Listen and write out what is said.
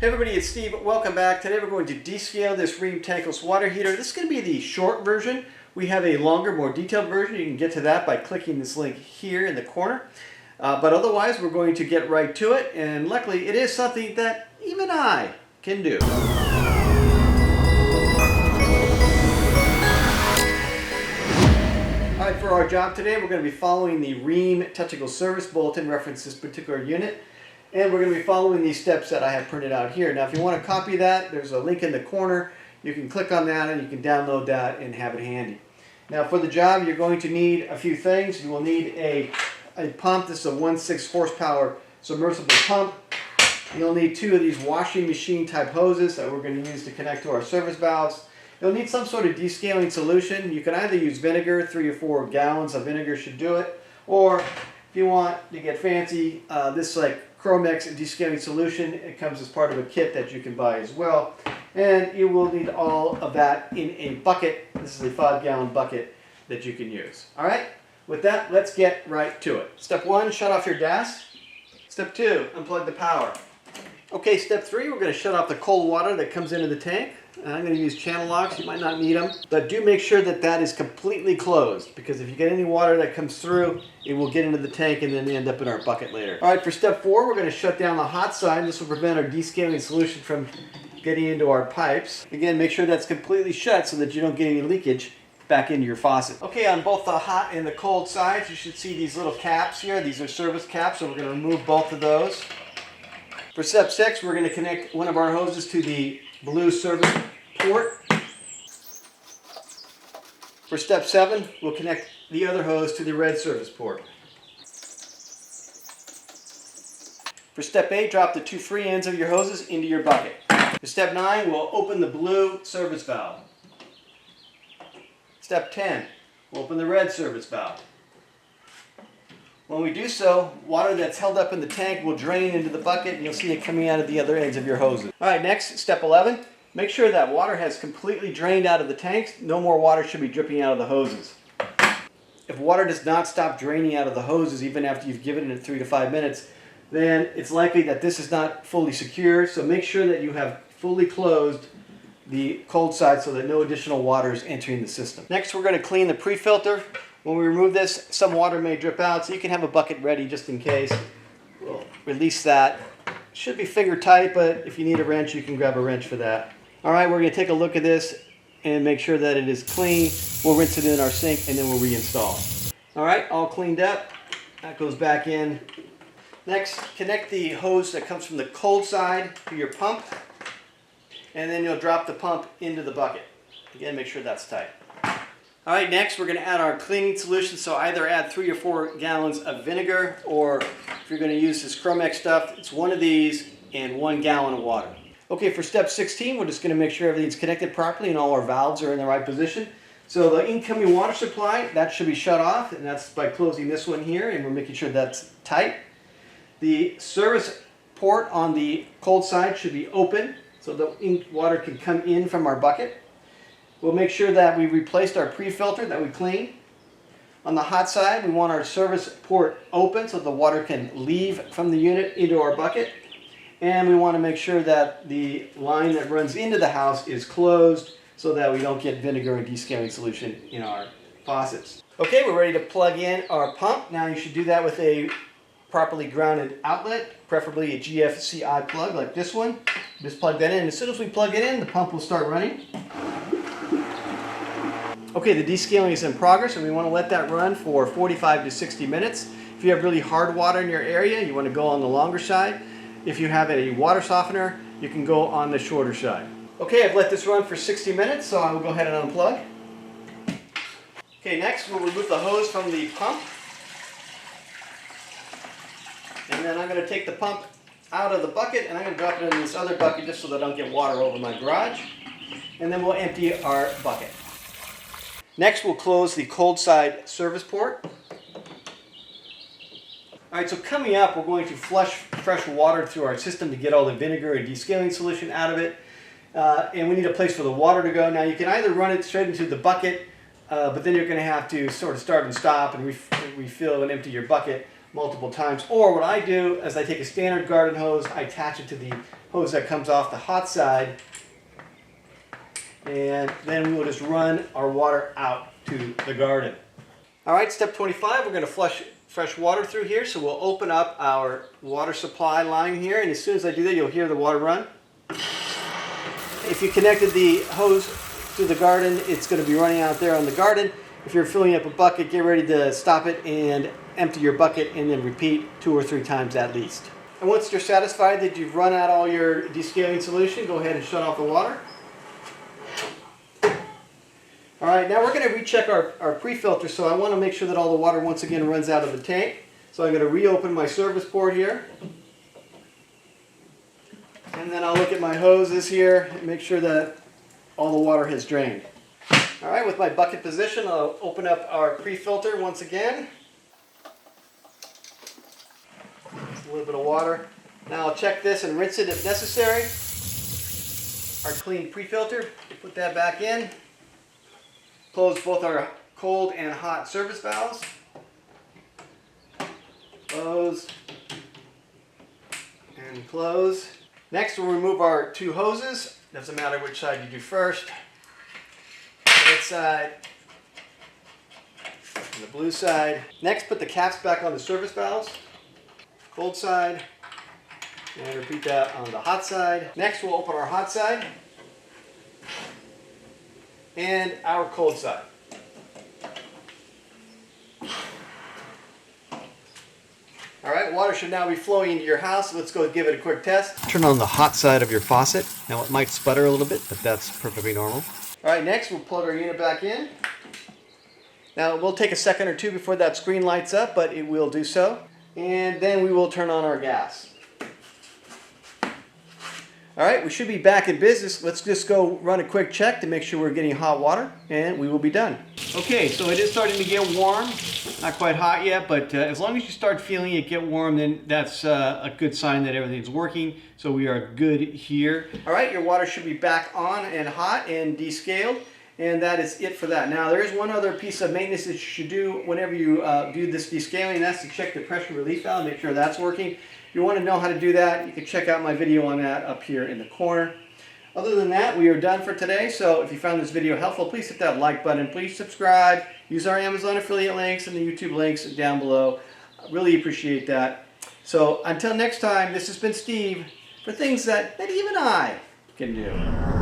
Hey everybody, it's Steve. Welcome back. Today we're going to descale this Rheem tankless water heater. This is going to be the short version. We have a longer, more detailed version. You can get to that by clicking this link here in the corner. But otherwise, we're going to get right to it. And luckily, it is something that even I can do. All right, for our job today, we're going to be following the Rheem Technical Service Bulletin reference this particular unit. And we're going to be following these steps that I have printed out here. Now, if you want to copy that, there's a link in the corner. You can click on that and you can download that and have it handy. Now, for the job, you're going to need a few things. You will need a pump. This is a 1.6 horsepower submersible pump. You'll need two of these washing machine type hoses that we're going to use to connect to our service valves. You'll need some sort of descaling solution. You can either use vinegar, 3 or 4 gallons of vinegar should do it. Or if you want to get fancy, this like Chromex descaling solution. It comes as part of a kit that you can buy as well. And you will need all of that in a bucket. This is a 5-gallon bucket that you can use. All right, with that, let's get right to it. Step 1, shut off your gas. Step 2, unplug the power. Okay, step 3, we're going to shut off the cold water that comes into the tank. I'm going to use channel locks. You might not need them, but do make sure that that is completely closed, because if you get any water that comes through, it will get into the tank and then end up in our bucket later. All right, for step 4, we're going to shut down the hot side. This will prevent our descaling solution from getting into our pipes. Again, make sure that's completely shut so that you don't get any leakage back into your faucet. Okay, on both the hot and the cold sides, you should see these little caps here. These are service caps, so we're going to remove both of those. For step 6, we're going to connect one of our hoses to the blue service port. For step 7, we'll connect the other hose to the red service port. For step 8, drop the 2 free ends of your hoses into your bucket. For step 9, we'll open the blue service valve. Step 10, we'll open the red service valve. When we do so, water that's held up in the tank will drain into the bucket and you'll see it coming out of the other ends of your hoses. All right, next, step 11. Make sure that water has completely drained out of the tanks. No more water should be dripping out of the hoses. If water does not stop draining out of the hoses even after you've given it 3 to 5 minutes, then it's likely that this is not fully secure. So make sure that you have fully closed the cold side so that no additional water is entering the system. Next, we're going to clean the pre-filter. When we remove this, some water may drip out, so you can have a bucket ready just in case. We'll release that. Should be finger tight, but if you need a wrench, you can grab a wrench for that. All right, we're going to take a look at this and make sure that it is clean. We'll rinse it in our sink and then we'll reinstall. All right, all cleaned up. That goes back in. Next, connect the hose that comes from the cold side to your pump, and then you'll drop the pump into the bucket. Again, make sure that's tight. All right, next we're going to add our cleaning solution. So either add 3 or 4 gallons of vinegar, or if you're going to use this Chromex stuff, it's one of these and 1 gallon of water. Okay, for step 16, we're just going to make sure everything's connected properly and all our valves are in the right position. So the incoming water supply, that should be shut off, and that's by closing this one here, and we're making sure that's tight. The service port on the cold side should be open so the water can come in from our bucket. We'll make sure that we replaced our pre-filter that we cleaned. On the hot side, we want our service port open so the water can leave from the unit into our bucket. And we want to make sure that the line that runs into the house is closed so that we don't get vinegar and descaling solution in our faucets. Okay, we're ready to plug in our pump. Now you should do that with a properly grounded outlet, preferably a GFCI plug like this one. Just plug that in. As soon as we plug it in, the pump will start running. Okay, the descaling is in progress and we want to let that run for 45 to 60 minutes. If you have really hard water in your area, you want to go on the longer side. If you have a water softener, you can go on the shorter side. Okay, I've let this run for 60 minutes, so I will go ahead and unplug. Okay, next we'll remove the hose from the pump. And then I'm going to take the pump out of the bucket and I'm going to drop it in this other bucket just so that I don't get water over my garage. And then we'll empty our bucket. Next, we'll close the cold side service port. All right, so coming up, we're going to flush fresh water through our system to get all the vinegar and descaling solution out of it. And we need a place for the water to go. Now, you can either run it straight into the bucket, but then you're going to have to sort of start and stop and refill and empty your bucket. multiple times. Or what I do is I take a standard garden hose, I attach it to the hose that comes off the hot side, and then we will just run our water out to the garden. All right, step 25, we're going to flush fresh water through here. So we'll open up our water supply line here, and as soon as I do that, you'll hear the water run. If you connected the hose to the garden, it's going to be running out there on the garden. If you're filling up a bucket, get ready to stop it and empty your bucket, and then repeat 2 or 3 times at least. And once you're satisfied that you've run out all your descaling solution, go ahead and shut off the water. All right, now we're going to recheck our pre-filter, so I want to make sure that all the water once again runs out of the tank. So I'm going to reopen my service port here. And then I'll look at my hoses here and make sure that all the water has drained. All right, with my bucket position, I'll open up our pre-filter once again. Just a little bit of water. Now I'll check this and rinse it if necessary. Our clean pre-filter, put that back in. Close both our cold and hot service valves. Close and close. Next, we'll remove our 2 hoses. Doesn't matter which side you do first. Red side and the blue side. Next, put the caps back on the service valves. Cold side. And repeat that on the hot side. Next, we'll open our hot side and our cold side. All right, water should now be flowing into your house. Let's go give it a quick test. Turn on the hot side of your faucet. Now it might sputter a little bit, but that's perfectly normal. All right, next we'll plug our unit back in. Now it will take a second or 2 before that screen lights up, but it will do so. And then we will turn on our gas. All right, we should be back in business. Let's just go run a quick check to make sure we're getting hot water, and we will be done. Okay, so it is starting to get warm. Not quite hot yet, but as long as you start feeling it get warm, then that's a good sign that everything's working. So we are good here. All right, your water should be back on and hot and descaled, and that is it for that. Now, there is one other piece of maintenance that you should do whenever you do this descaling, and that's to check the pressure relief valve, make sure that's working. If you want to know how to do that, you can check out my video on that up here in the corner. Other than that, we are done for today. So if you found this video helpful, please hit that like button. Please subscribe. Use our Amazon affiliate links and the YouTube links down below. I really appreciate that. So until next time, this has been Steve for things that even I can do.